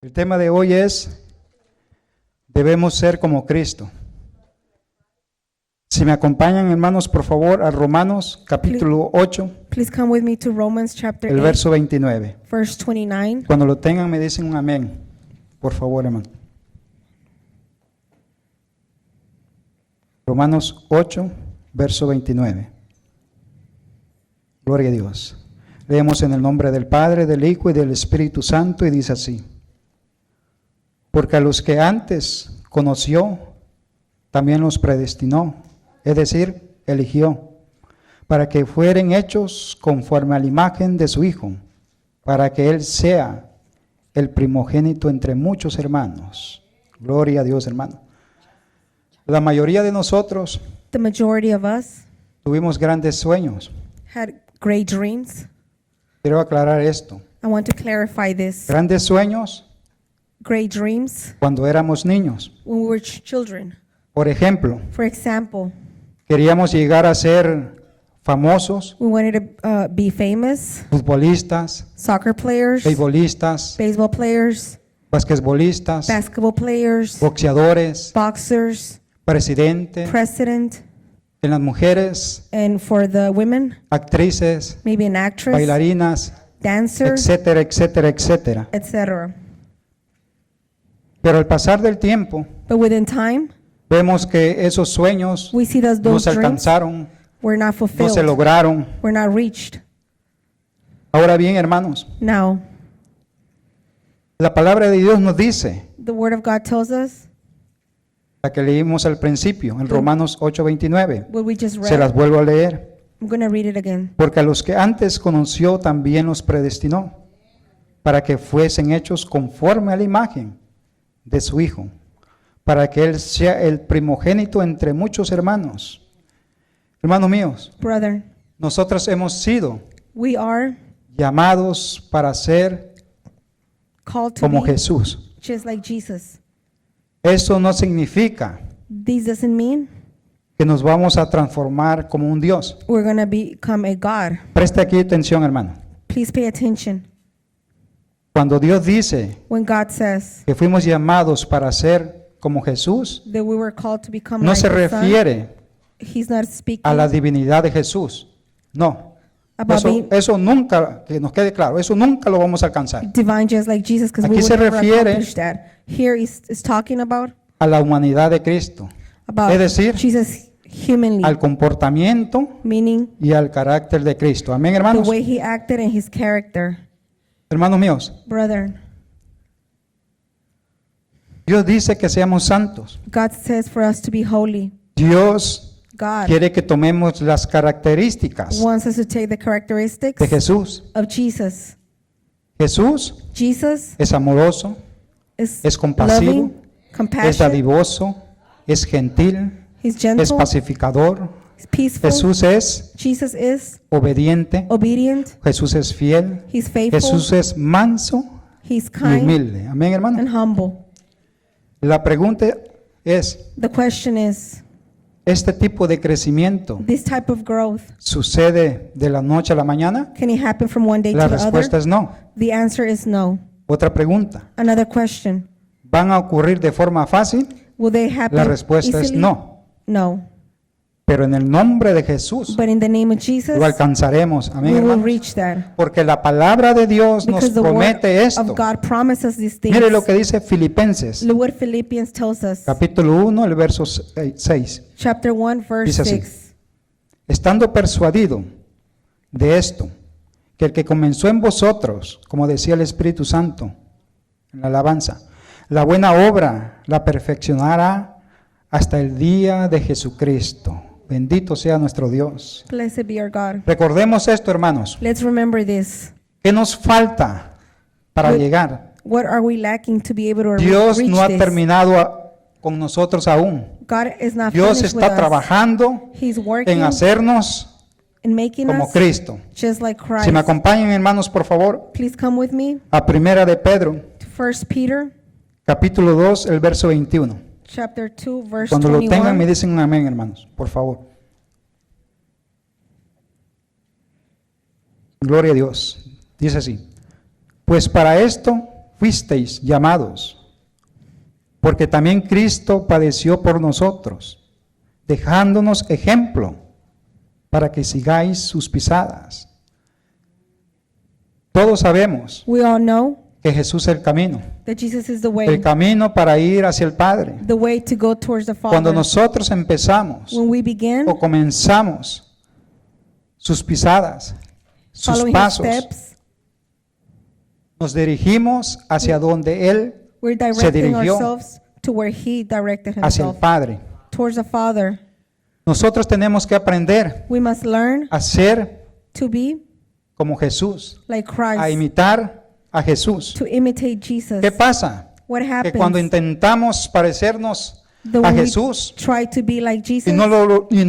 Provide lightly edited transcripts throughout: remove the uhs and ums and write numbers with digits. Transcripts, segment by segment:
El tema de hoy es, debemos ser como Cristo. Si me acompañan, hermanos, por favor, a Romanos capítulo 8, Please come with me to Romans chapter el 8, verso 29. verse 29. Cuando lo tengan me dicen un amén, por favor, hermano. Romanos 8, verso 29. Gloria a Dios. Leemos en el nombre del Padre, del Hijo y del Espíritu Santo, y dice así: porque a los que antes conoció, también los predestinó, es decir, eligió, para que fueren hechos conforme a la imagen de su Hijo, para que Él sea el primogénito entre muchos hermanos. Gloria a Dios, hermano. La mayoría de nosotros The majority of us tuvimos grandes sueños. had great dreams. Quiero aclarar esto. I want to clarify this. Grandes sueños Great dreams cuando éramos niños. when we were children. Por ejemplo, For example, queríamos llegar a ser famosos, we wanted to be famous, futbolistas, soccer players, beisbolistas, baseball players, basquetbolistas, basketball players, boxeadores, boxers, presidente. president, En las mujeres, and for the women, actrices, maybe an actress, bailarinas, dancer, etcétera, etcétera, etcétera. etc. Pero al pasar del tiempo, But within time, vemos que esos sueños we see that no those se dreams alcanzaron, were not no fulfilled, se lograron. were not reached. Ahora bien, hermanos, Now, la palabra de Dios nos dice, the Word of God tells us, la que leímos al principio, en Romanos 8:29, what we just se las read. vuelvo a leer. I'm going to read it again. Porque a los que antes conoció también los predestinó, para que fuesen hechos conforme a la imagen de su Hijo, para que Él sea el primogénito entre muchos hermanos. Hermanos míos, Brother, nosotros hemos sido we are llamados para ser called to como be Jesús. just like Jesus. Eso no significa This doesn't mean que nos vamos a transformar como un Dios. we're going to become a God. Preste aquí atención, hermano. Please pay attention. Cuando Dios dice When God says que fuimos llamados para ser como Jesús, that we were called to become no like se the Son, refiere He's not speaking a la divinidad de Jesús. No. about Eso, being eso nunca, que nos quede claro, eso nunca lo vamos a alcanzar. divine just like Jesus, because we Aquí would se never refiere accomplish that. Here is talking about A la humanidad de Cristo, es decir, Jesus humanly, al comportamiento meaning y al carácter de Cristo. Amén, the hermanos. way He acted and His character. Hermanos míos, Brother, Dios dice que seamos santos. God says for us to be holy. Dios God quiere que tomemos las características wants us to take the characteristics de Jesús. of Jesus. Jesús Jesus es amoroso, is es compasivo, loving, es compassionate, dadivoso, es gentil, He's es gentle, pacificador. He's peaceful. Jesús es Jesus is obediente. obedient, Jesús es fiel. He's faithful, Jesús es manso He's y kind humilde. Amén, hermano. and humble. La pregunta es, The question is, ¿este tipo de crecimiento this type of growth, sucede de la noche a la mañana? can it happen from one day La to the respuesta other? es no. The answer is no. Otra pregunta, Another question, ¿van a ocurrir de forma fácil? will they happen La respuesta es easily? no. No. Pero en el nombre de Jesús But in the name of Jesus, lo alcanzaremos. Amén, we will hermanos. reach that. Porque la palabra de Dios nos Because the word promete esto. of God promises these things. Mire lo que dice Filipenses, Look what Philippians tells us. capítulo 1, el verso 6. Chapter 1, verse Dice así: 6. estando persuadido de esto, que el que comenzó en vosotros, como decía el Espíritu Santo en la alabanza, la buena obra la perfeccionará hasta el día de Jesucristo. Bendito sea nuestro Dios. Blessed be our God. Recordemos esto, hermanos. Let's remember this. ¿Qué nos falta para What- llegar? What are we lacking to be able to Dios reach no ha this? terminado con nosotros aún. God is not Dios finished with está us. trabajando He's working en hacernos in making como us Cristo. just like Christ. Si me acompañan, hermanos, por favor, Please come with me a Primera de Pedro, to 1 Peter capítulo 2, el verso 21. chapter 2, verse Cuando lo tengan, me 21. dicen un amén, hermanos, por favor. Gloria a Dios. Dice así: pues para esto fuisteis llamados, porque también Cristo padeció por nosotros, dejándonos ejemplo para que sigáis sus pisadas. Todos sabemos We all know que Jesús es el camino that Jesus is the camino para ir hacia el Padre. way to go towards the Cuando Father. nosotros empezamos When we begin o comenzamos sus pisadas, sus following His pasos, steps, nos dirigimos hacia donde Él we're se directing dirigió, ourselves to where He directed hacia el Himself, Padre. towards the Father. Nosotros tenemos que aprender We must learn a ser to be como Jesús, like a Christ, imitar a Jesús. to imitate Jesus. ¿Qué pasa? What Que cuando happens? intentamos parecernos The a when we Jesús try to be like Jesus y no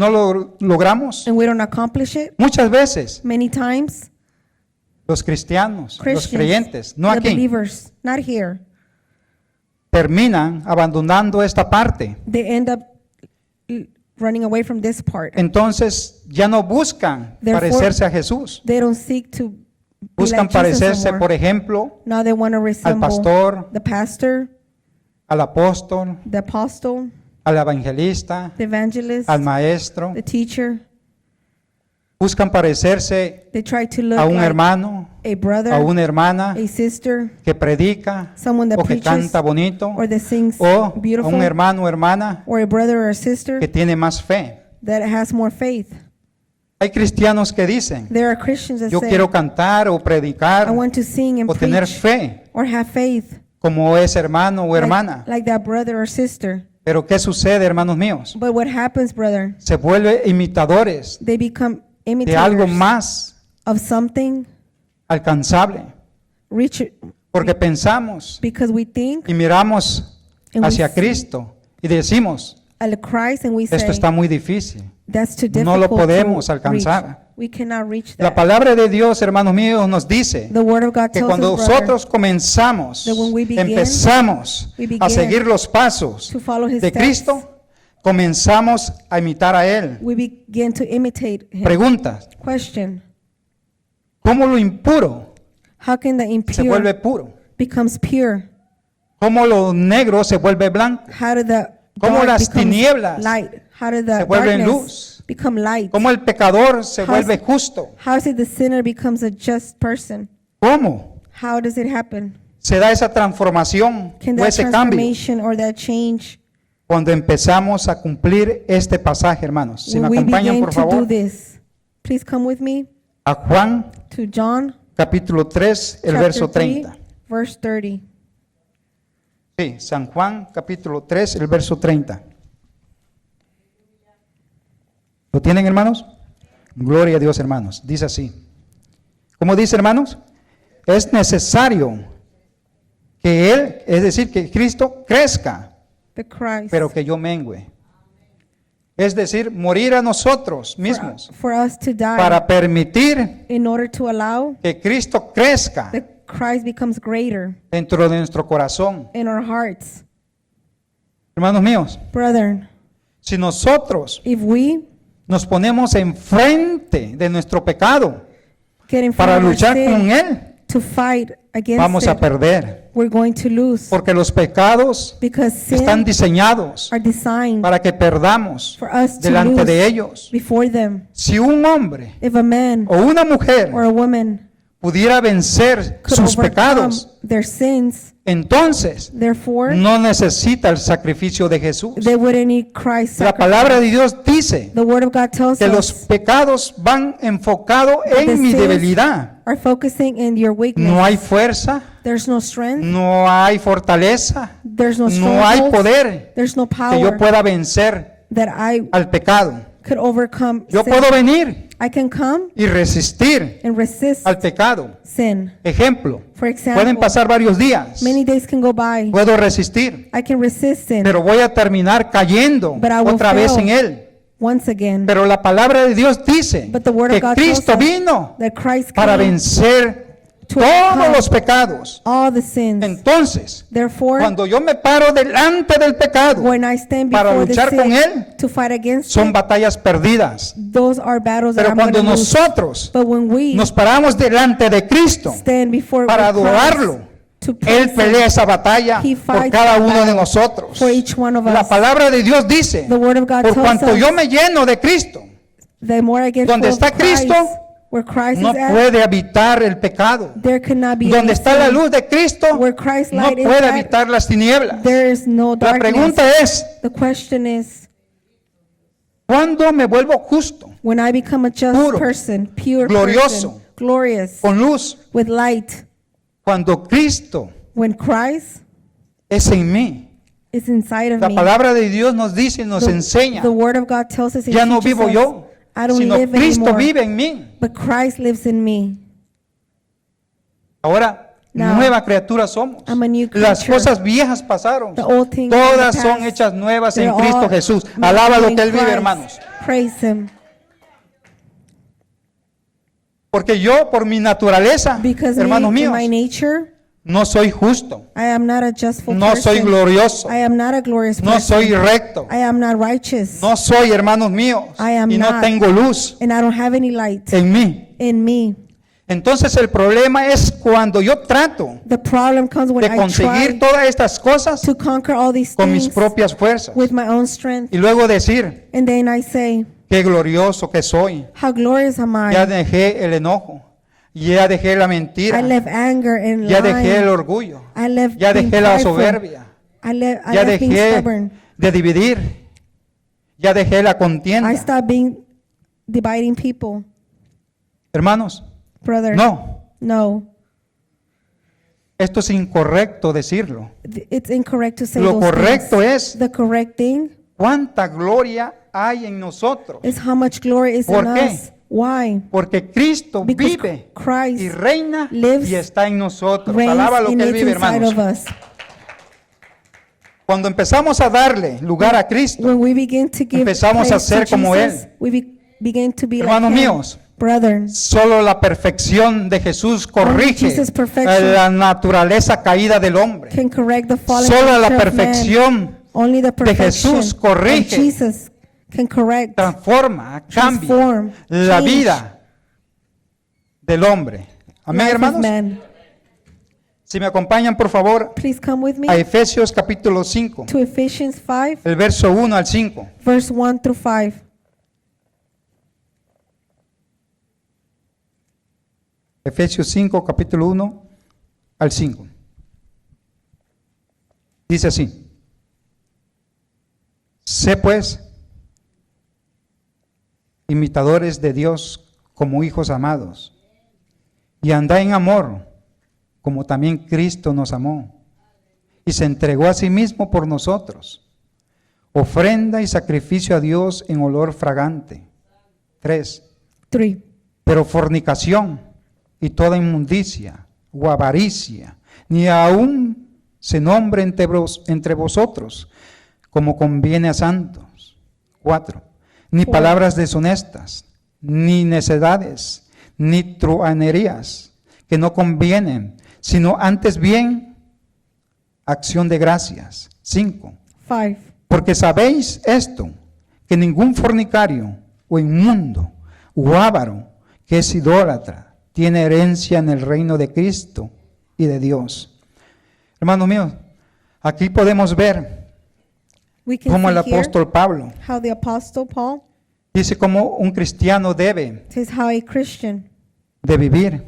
lo logramos, and we don't accomplish it, muchas veces many times los cristianos, los Christians, creyentes, no the aquí, believers, not here, terminan abandonando esta parte. they end up running away from this part. Entonces ya no buscan Therefore, parecerse a Jesús, They don't seek to be buscan like Jesus parecerse, anymore. por ejemplo, Now they want to al resemble pastor, the pastor, al apóstol, the apostle, al evangelista, the evangelist, al maestro. the teacher. Buscan parecerse They try to look a un like hermano, a brother, a una hermana a sister, que predica someone that o que preaches canta bonito, or that sings o a beautiful, un hermano o hermana or a brother or a sister que tiene más fe. that has more faith. Hay cristianos que dicen, There are Christians that yo say, quiero cantar o predicar I want to sing and o tener preach fe or have faith como ese hermano o hermana. like that brother or sister. Pero ¿qué sucede, hermanos míos? But what happens, brother? Se vuelve imitadores They become de algo imitators más of something alcanzable, reach porque pensamos because we think y miramos and we hacia see Cristo y decimos, at Christ and we say esto está muy difícil. that's too no difficult lo podemos to alcanzar. reach. We cannot reach La that. palabra de Dios, hermanos míos, nos dice The word of God que tells cuando us, brother, nosotros comenzamos, that when we begin, empezamos we begin a seguir los pasos to follow His de steps, Cristo, comenzamos a imitar a Él. we begin to imitate Him. Pregunta, Question: ¿cómo lo impuro How can the se vuelve impure puro? becomes pure? ¿Cómo lo negro se vuelve blanco? How did the ¿Cómo dark las becomes tinieblas light? How did the se vuelven darkness luz? become light? ¿Cómo el pecador se How's- vuelve justo? How is it the sinner becomes a just person? ¿Cómo How does it happen? se da esa transformación Can o that ese cambio? transformation or that change, Cuando empezamos a cumplir este pasaje, hermanos. Si me when we acompañan, begin por to do favor, this? Please come with me a Juan to John capítulo 3, el chapter verso 3, 30. verse 30. Sí, San Juan capítulo 3, el verso 30. ¿Lo tienen, hermanos? Gloria a Dios, hermanos. Dice así. ¿Cómo dice, hermanos? Es necesario que Él, es decir, que Cristo crezca, The Christ. pero que yo mengüe. Es decir, morir a nosotros mismos For us to die para permitir in order to allow que Cristo crezca that Christ becomes greater dentro de nuestro corazón. in our hearts. Hermanos míos, Brethren, si nosotros if we nos ponemos enfrente de nuestro pecado get in front para of our luchar con sin Él, to fight against vamos a it, perder. we're going to lose Porque los pecados because están sin diseñados are designed para que perdamos for us to delante de lose ellos. before them. Si un hombre If a man o una mujer or a woman pudiera vencer could sus overcome pecados, their sins, entonces therefore no necesita el sacrificio de Jesús. they wouldn't need Christ's La sacrifice. palabra de Dios dice The word of God tells que los us pecados van enfocados the en mi sins debilidad. are focusing in your weakness. No hay fuerza, There's no strength. no hay fortaleza, There's no no hay strongholds. poder There's no que power yo pueda vencer that I al pecado. could overcome Yo sin. puedo venir I can come y resistir and resist al pecado. sin. Ejemplo, For pueden example, pasar varios días, many days can go by. puedo resistir, I can resist sin pero voy a terminar cayendo But I will otra vez fail. en él. once again. Pero la palabra de Dios dice But the word que of God tells Cristo us vino that Christ para came vencer to todos overcome los pecados. all the sins. Entonces, Therefore, cuando yo me paro delante del pecado, when I stand para before the luchar con sin él, to fight against son it, batallas perdidas. those are battles that Pero I'm going cuando to lose. nosotros But when we nos paramos delante de Cristo stand before para Christ adorarlo, to to Él praise pelea Him. esa batalla He por fights cada the uno de battle nosotros. for each one of La us. palabra de Dios dice, The Word of God por tells cuanto us, yo me lleno de Cristo, the more I get donde full of está Cristo, Christ, where Christ no is at, puede habitar el pecado. there cannot be Donde any está la sin. luz de Cristo, Where Christ's no light is puede at, habitar las tinieblas. there is no La darkness. pregunta es, The question is, ¿cuándo me vuelvo justo, when I become a just puro, person, pure glorioso, person, glorious, con luz? with light, Cuando Cristo when Christ es en mí. is inside of La me? palabra de Dios nos dice y nos enseña, The Word of God tells us, and ya no teaches vivo us, yo, I don't sino live Cristo anymore, vive en mí. but Christ lives in me. Ahora, Now, nueva criatura somos. I'm a new Las creature. cosas viejas pasaron. The old things Todas in the son past, hechas nuevas they're en Cristo all Jesús. made Alaba lo in que Él vive, Christ. hermanos. Praise Him. Porque yo, por mi naturaleza, Because me, hermanos in míos, my nature, no soy justo. I am not a justful No person. soy glorioso. I am not a glorious No person. soy recto. I am not righteous. No soy, hermanos míos. I am Y no not. tengo luz And I don't have any light en mí. in me. Entonces el problema es cuando yo trato The problem comes when de I conseguir try todas estas cosas to conquer all these con mis things propias fuerzas. with my own strength. Y luego decir, And then I say, qué glorioso que soy. how glorious am Ya I? dejé el enojo. Ya dejé la mentira. I left anger and Ya dejé el lying. orgullo. I left Ya being dejé la prideful. soberbia. I Ya left being dejé stubborn. de dividir. Ya dejé la contienda. I stopped being dividing people. Hermanos, Brother, no. Esto es incorrecto decirlo. It's incorrect to say Lo those correcto things. es The correct thing cuánta gloria hay en nosotros. is how much glory is ¿Por in qué? us. Why? Porque Cristo Because vive Christ y reina lives, y está en nosotros. reigns Alaba lo and que Él lives vive, inside hermanos. of us. Cuando empezamos a darle lugar a Cristo, When we begin to give empezamos a praise to ser como Jesus, Él. we begin to be Hermanos like Him. míos, Brethren, solo la perfección de Jesús corrige Jesus' perfection la naturaleza caída del hombre. can correct the fallen Solo la nature of man. perfección Only the perfection Jesús corrige, of Jesus can correct, transforma, cambia transform, la change vida del hombre. Amén, life of hermanos. man. Si me acompañan, por favor, Please come with me a Efesios capítulo 5, to Ephesians 5, el verso 1 al 5. verse 1 through 5. Efesios 5, capítulo 1 al 5. Dice así: sé pues imitadores de Dios como hijos amados, y andad en amor, como también Cristo nos amó, y se entregó a sí mismo por nosotros, ofrenda y sacrificio a Dios en olor fragante. 3. 3. Pero fornicación y toda inmundicia o avaricia, ni aun se nombre entre vosotros, como conviene a santos. 4. Ni palabras deshonestas, ni necedades, ni truhanerías, que no convienen, sino antes bien acción de gracias. 5. 5. Porque sabéis esto, que ningún fornicario o inmundo o avaro que es idólatra tiene herencia en el reino de Cristo y de Dios. Hermanos míos, aquí podemos ver We can cómo el see here apóstol Pablo how the Apostle Paul dice cómo un cristiano debe says how a Christian de vivir.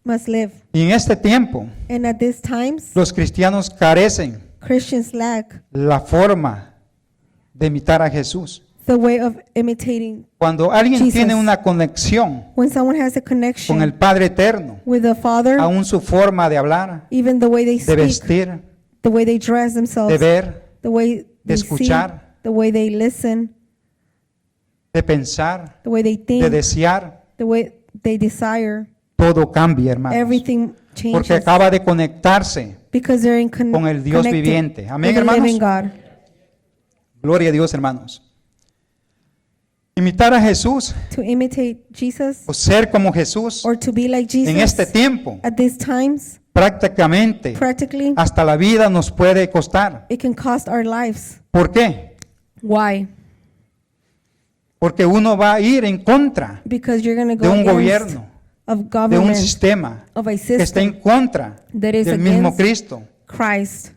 must live. Y en este tiempo, And at these times, los cristianos carecen Christians lack la forma de imitar a Jesús. the way of imitating. Cuando alguien Jesus. tiene una conexión When someone has a con el connection Padre Eterno, with the Father, aún su forma de hablar, even the way they de speak, vestir, the way they dress de themselves, ver, the way de they see, escuchar, the way they listen, de pensar, the way they de think, desear, the way they desire, todo cambia, hermanos. everything Porque changes acaba de conectarse because they're con el Dios connected viviente. Amén, with the hermanos. living God. Gloria a Dios, hermanos. Imitar a Jesús To imitate Jesus o ser como Jesús or to be like en Jesus este tiempo, at these times, prácticamente practically, hasta la vida nos puede costar. it can cost our lives. ¿Por qué? Why? Porque uno va a ir en contra Because you're going to de go un against gobierno, of de un government, sistema of a que está en system contra that is del mismo against Cristo. Christ,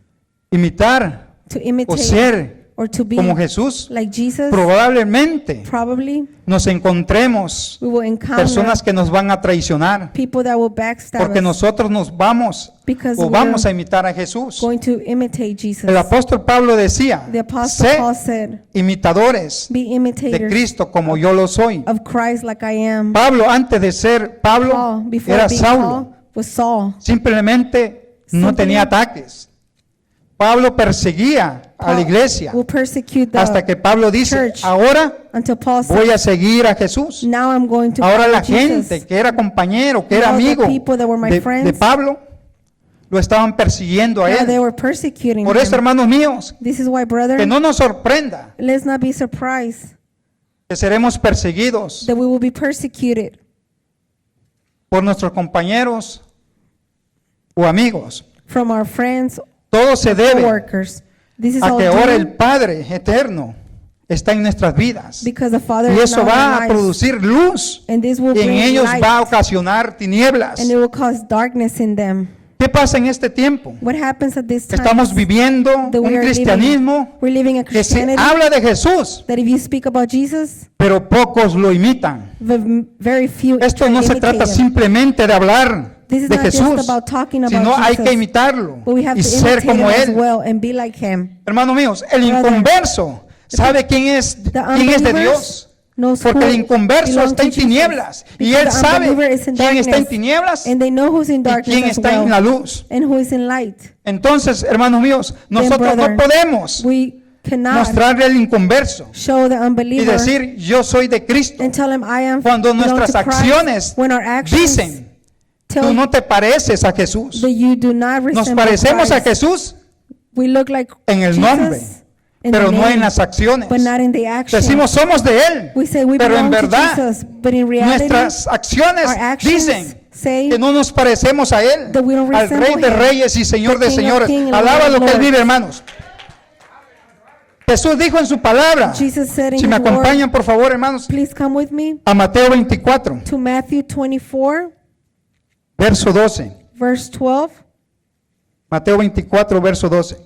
Imitar to o imitate ser or to be como Jesús, like Jesus, probablemente probably nos encontremos we will encounter personas que nos van a traicionar people that will backstab porque us nosotros nos vamos because o vamos a we're imitar a Jesús. going to imitate Jesus. El apóstol Pablo decía, The Apostle sé Paul said, imitadores be de imitators Cristo como yo lo soy. of Christ like I am. Pablo, antes de ser Pablo, Paul, before era being Saulo. Paul, was Saul. Simplemente no Simply- tenía ataques. Pablo perseguía a la Paul iglesia will persecute the hasta que Pablo dice, church ahora until Paul voy said, a seguir a Jesús. now I'm going to Ahora follow la Jesus. gente que era compañero, que era Now the amigo people that were my de friends, Pablo, lo estaban persiguiendo a Now they él. were persecuting Por eso, him. hermanos míos, This is why, que brethren, no nos sorprenda let's not be surprised que seremos perseguidos that we will be persecuted por nuestros compañeros o amigos. from our friends, Todo se debe co-workers. This is a all que ahora el due Padre eterno está en nuestras vidas. because the Father Y is eso now in va our a lives. producir luz And this will y en bring ellos light, va a ocasionar tinieblas. and it will cause darkness in them. ¿Qué pasa en este tiempo? What happens at this time? Estamos viviendo that we un are cristianismo we're living a que se Christianity habla de Jesús, that if you speak about Jesus, pero pocos lo imitan. very few Esto try no to se imitate trata him. simplemente de hablar This is de not just Jesús, about talking about sino hay Jesus, que imitarlo but we have y to ser imitate como him as Él. well and be like him. Hermanos míos, el Brother, inconverso sabe quién es The de unbelievers Dios. knows Porque who el inconverso belongs está to en Jesus. tinieblas y Because él the sabe unbeliever is in quién está en darkness, tinieblas and they know who's in y darkness quién as está en la well, luz. and who is in light. Entonces, hermanos míos, nosotros brother, no podemos We cannot mostrarle al inconverso show the y unbeliever decir yo soy de Cristo and tell him I am cuando belong nuestras to Christ, acciones when our actions dicen tú tell no te pareces a Jesús. that you do not Nos resemble parecemos a Christ. Jesús We look like en el Jesus nombre, in pero the no name, en las acciones. but not in the action. Decimos somos de Él, We say we pero en belong to verdad Jesus, but in reality, nuestras acciones our actions dicen say que no nos parecemos a Él, that we don't al Rey resemble de him, Reyes y Señor the de King of Señores. Kings and Alaba Lord lo of que Él Lords. vive, hermanos. Jesús dijo en su palabra, Jesus said in si me his word, acompañan por favor, hermanos, please come with me a Mateo 24, to Matthew 24, verso 12. verse 12. Mateo 24, verso 12.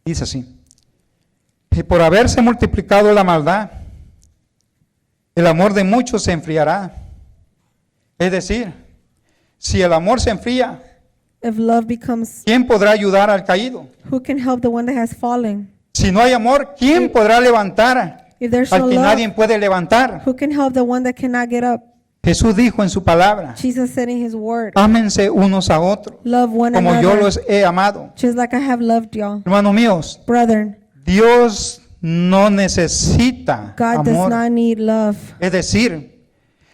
Dice así: y por haberse multiplicado la maldad, el amor de muchos se enfriará. Es decir, si el amor se enfría, If love becomes, ¿quién podrá ayudar al caído? who can help the one that has fallen? Si no hay amor, ¿quién podrá levantar If there's no al que love, nadie puede levantar? who can help the one that cannot get up? Jesús dijo en su palabra: Jesus said in his word, ámense unos a otros, love one como yo another, los he amado. just like I have loved y'all. Hermanos míos, Brethren, Dios no necesita God does amor. not need love. Es decir,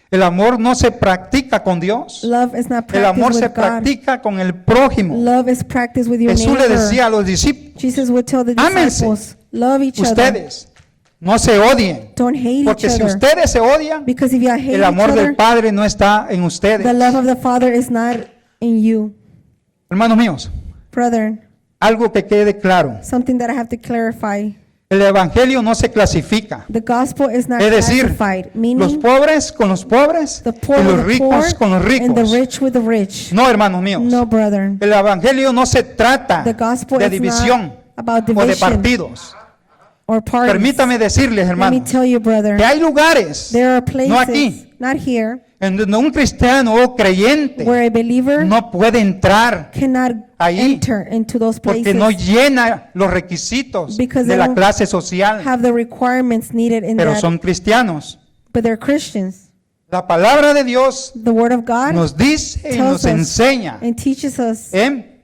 el amor no se practica con Dios. Love is not El amor practiced se with God. practica con el prójimo. Love is practiced with your Jesús le neighbor. decía a los discípulos: Jesus would tell the Ámense. disciples, love each other. ustedes no se odien, Don't hate each porque si other. ustedes se odian, Because if you hate el each amor del other, Padre no está en ustedes. the love of the Father is not in you. Hermanos míos, Brethren, algo que quede claro: something that I have to clarify. el evangelio no se clasifica. The gospel is not Es decir, classified, los meaning pobres con los pobres the poor y los with the ricos poor con los and the ricos. rich with the rich. No, hermanos míos. No, brethren. El evangelio no se trata The gospel de is división not about o de division partidos. or parties. Permítame decirles, Let me hermanos, tell you, brother, que hay lugares, there are places, no aquí, not here, en donde un cristiano o creyente where a believer no puede entrar cannot ahí enter into those porque places no llena los requisitos Because de they la don't clase social, have the requirements needed in pero that, son cristianos. but they're Christians. La palabra de Dios The Word of God nos dice y tells nos us enseña and teaches us en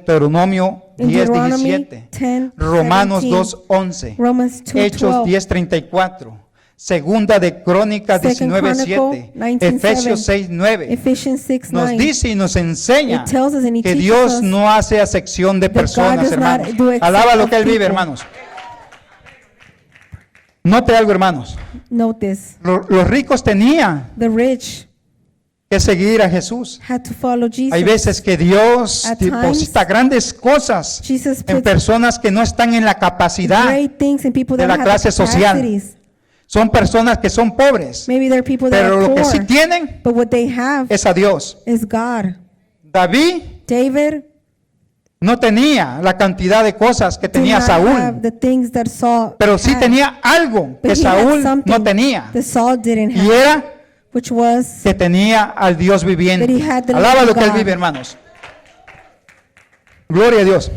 Deuteronomio in 10, Deuteronomy 17, 10, Romanos 17, 2, 11, Romans 2, Hechos 12, 10, 34, Segunda de Crónicas Second 19, Chronicle 7, 19, Efesios 6, 9. Ephesians 6, Nos 9. dice y nos enseña It tells us and it que teaches Dios us no hace acepción de that God personas, does not hermanos. do exception Alaba lo of que Él vive, people. hermanos. Note algo, hermanos. Note this. Los ricos tenían The rich que seguir a Jesús. had to follow Jesus. Hay veces que Dios At deposita grandes cosas Jesus en puts personas que no están en la capacidad. great things in people de that la don't have clase the social. capacities. Son personas que son pobres, Maybe they're people that pero are lo que poor, sí tienen but what they have es a Dios. is God. David David no tenía la cantidad de cosas que did tenía not have Saúl, the things that Saul pero sí had, tenía algo but que he had Saúl something no tenía, that Saul didn't y have, era which was que tenía al Dios viviente. that he had the Alaba living lo que él God. vive, hermanos. Gloria a Dios.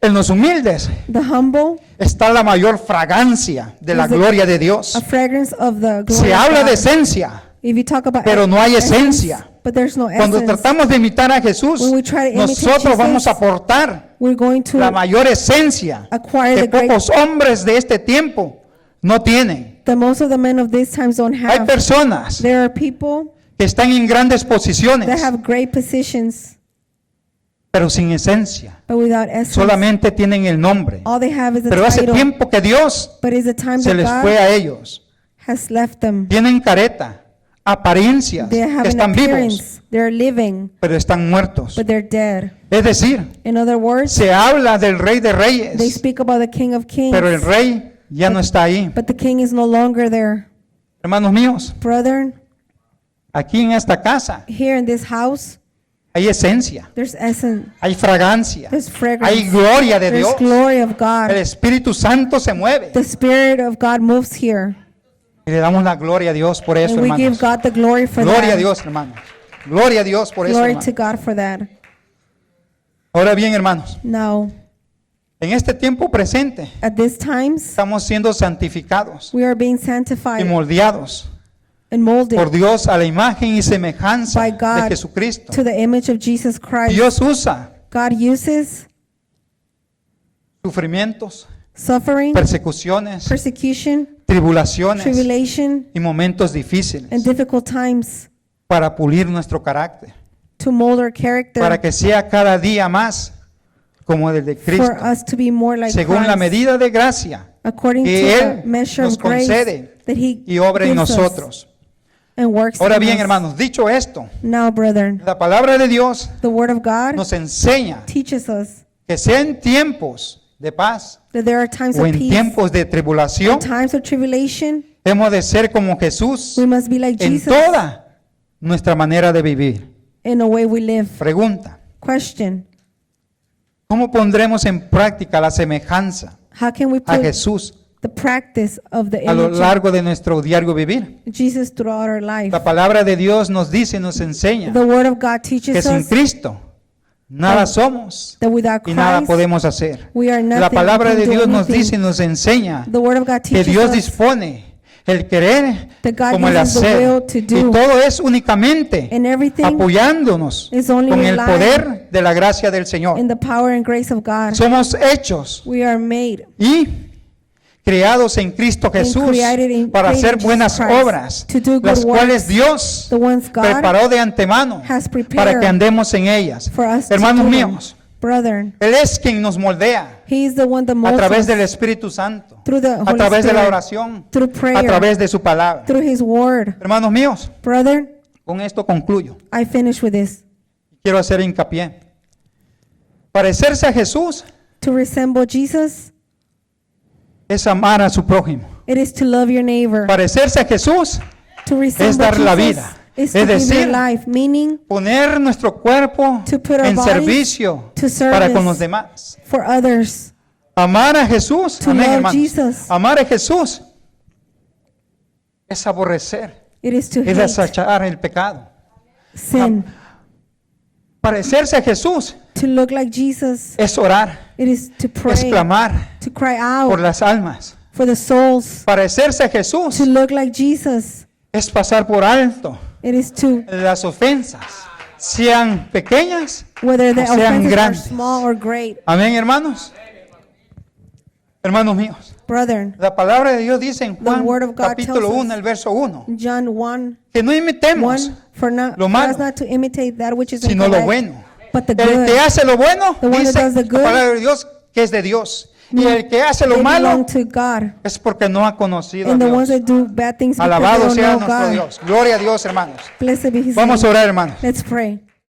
En los humildes the humble, está la mayor fragancia de la Is the- gloria de Dios. a fragrance of the glory Se of habla God. de esencia, If you talk about pero no hay essence, esencia. but there's no Cuando essence, tratamos de imitar a Jesús, When we try to imitate nosotros Jesus, vamos a aportar we're going to la mayor esencia acquire que the great, pocos hombres de este tiempo no tienen. that most of the men of these times don't Hay have. personas There are people que están en grandes that posiciones, have great positions, pero sin esencia. but without essence. Solamente tienen el nombre. All they have is a Pero hace title, tiempo que Dios but it's the time se that les God fue a ellos. has left them. Tienen careta, apariencias, They que have an están vivos, appearance. They're living, pero están muertos. but they're dead. Es decir, In other words, se habla del Rey de they Reyes, speak about the King of Kings, pero el Rey ya no está ahí. but the King is no longer there. Hermanos míos, Brethren, aquí en esta casa here in this house, hay esencia, there's essence, hay fragancia, there's fragrance, hay gloria de there's Dios. glory of El God. Espíritu Santo se mueve. The Spirit of God moves here, Y le damos la gloria a Dios por eso, and we give hermanos. God the glory for Gloria a that. Dios, hermanos. Gloria a Dios por eso, Glory hermanos. to God for that. Ahora bien, hermanos, Now, en este tiempo presente at these times, estamos siendo santificados we are being y sanctified moldeados and molded por Dios a la imagen y semejanza by de God Jesucristo. to the image of Jesus Christ. Dios usa God uses sufrimientos, suffering, persecuciones, persecution, tribulaciones tribulation, y momentos and difíciles difficult times para pulir nuestro carácter, to mold our character para que sea cada día más como el de Cristo, for us to be more like según la Christ, medida de gracia according to que the Él measure nos of grace concede that He y obra en gives us nosotros. and works Ahora in bien, us. hermanos, dicho esto, Now, brethren, la palabra de Dios the Word of God nos enseña teaches us que sea en tiempos de paz that there are times o of en peace, tiempos de tribulación, times of tribulation. hemos de ser como Jesús We must be like en Jesus toda nuestra manera de vivir. in the way we live. Pregunta, Question: ¿cómo pondremos en práctica la semejanza how can we a put Jesús the practice of the a lo image largo de nuestro diario vivir? of Jesus throughout our life? La palabra de Dios nos dice y nos enseña The Word of God que teaches sin us Cristo nada somos that without y nada Christ, podemos hacer. we are nothing. La palabra we de can do Dios nos anything. dice y nos enseña The Word of God que teaches Dios us dispone el querer that God como el uses the hacer. will to Y do. todo es únicamente And everything apoyándonos is only con el relying poder de la gracia del Señor. in the power and grace of God. Somos hechos We are made y creados en Cristo Jesús created in- para created hacer in buenas Jesus Christ obras, to do good las cuales works, Dios the ones God preparó de antemano has prepared para que andemos en ellas. for us to Hermanos do them. míos, Brethren, Él es quien nos moldea He is the one that a molds través us del Espíritu Santo, through the a Holy través de la Spirit, oración, through a prayer, través de su palabra. through His Word. Hermanos míos, Brethren, con esto concluyo. I finish with this. Quiero hacer hincapié. Parecerse a Jesús To resemble Jesus, es amar a su prójimo. it is to love your neighbor. Parecerse a Jesús To resemble dar la Jesus vida. is to Es give decir, your life, meaning poner nuestro cuerpo To put our en bodies servicio to service. para con los demás. for others. Amar a Jesús, To amén, love hermanos. Jesus. Amar a Jesús es aborrecer, It is to es hate desechar el pecado. sin. Parecerse a Jesús To look like Jesus, es orar, it is to es pray, clamar to cry por out las almas. for the souls. Parecerse a Jesús To look like Jesus, es pasar por alto it is to, las ofensas, sean pequeñas, whether the o sean offenses are grandes. small or great. Amén, hermanos. Hermanos míos, Brethren, la palabra de Dios dice en Juan Word of God capítulo tells us 1, el verso 1, John 1, que no imitemos 1, for lo us malo, not to imitate that which is sino lo incorrect, bueno. but the El que good. hace lo bueno, The one that dice does the la good, palabra de Dios, que es de Dios. Y el que hace They lo malo belong to God. es porque no ha conocido a And the ones Dios. that do bad things because Alabado they don't sea know nuestro God. Dios. Gloria a Dios, hermanos. Blessed be His Vamos a name. orar, hermanos. Let's pray.